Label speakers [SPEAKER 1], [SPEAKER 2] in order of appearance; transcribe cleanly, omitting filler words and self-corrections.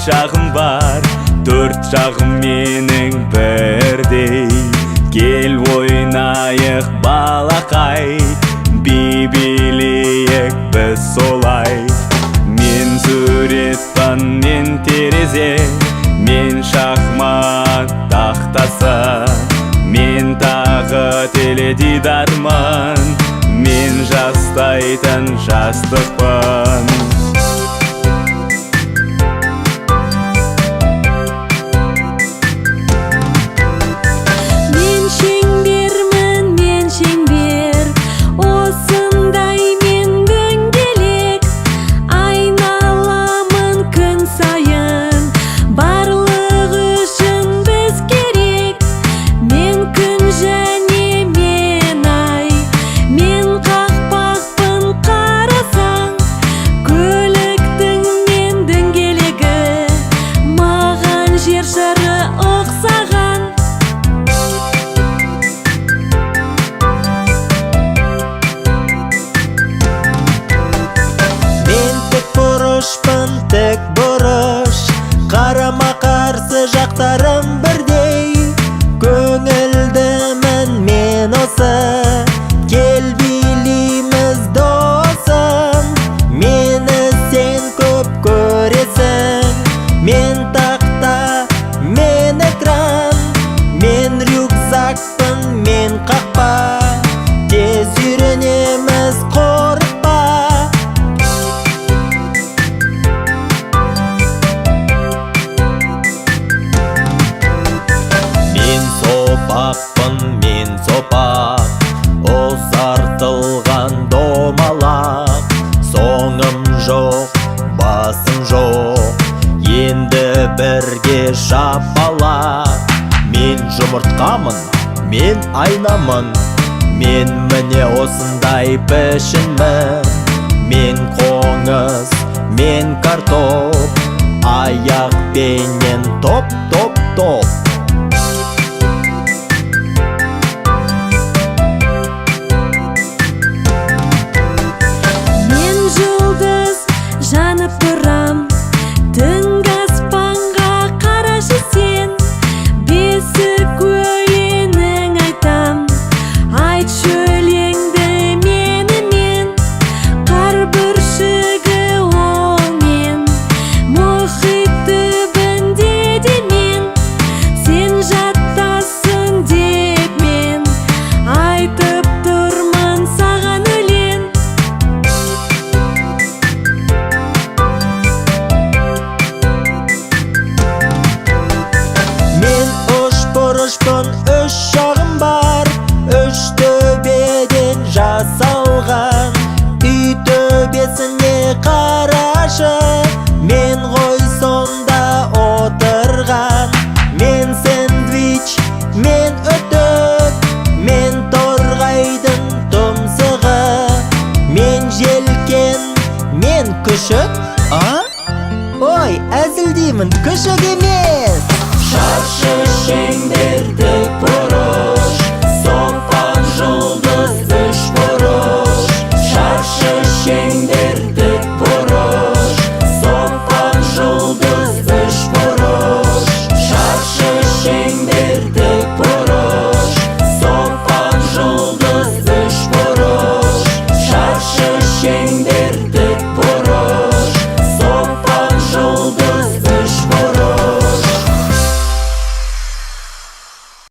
[SPEAKER 1] жағым бар, төрт жағым менің бірдей. Кел ойнайық балақай, би билейік біз солай. Мен суретпін, мен терезе, мен шахмат тақтасы, мен тағы теледидармын, мен жастайтын жастықпын.
[SPEAKER 2] Тік бұрыш, қарама-қарсы жақтарым бірдей. Көңілдімін мен осы, кел билейміз досым. Мені сен көп көресің, мен тақта, мен экран, мен рюкзакпын, мен қақпа. Тез үйренеміз, қорықпа. Мен сопақ, ұзартылған домалақ. Соңым жоқ, басым жоқ, енді бірге шапалақ. Мен жұмыртқамын, мен айнамын, мен міне осындай пішінмін. Мен қоңыз, мен картоп, аяқпенен топ, топ, топ.
[SPEAKER 3] Жанып тұрам, түнгі аспанға қарашы сен. Бесік өлеңің айтам, айтшы өлеңді менімен. Қар бүршігі ол мен, мұхит түбінде де мен. Сен жаттасын деп мен, айтып тұрмын саған өлең.
[SPEAKER 2] Бұрышпын, үш жағым бар, үш төбеден жасалған. Үй төбесіне қарашы, мен ғой сонда отырған. Мен сэндвич, мен өтік, мен торғайдың тұмсығы. Мен желкен, мен күшік. Ой, әзілдеймін, күшік емес.
[SPEAKER 1] Шаршы шеңберді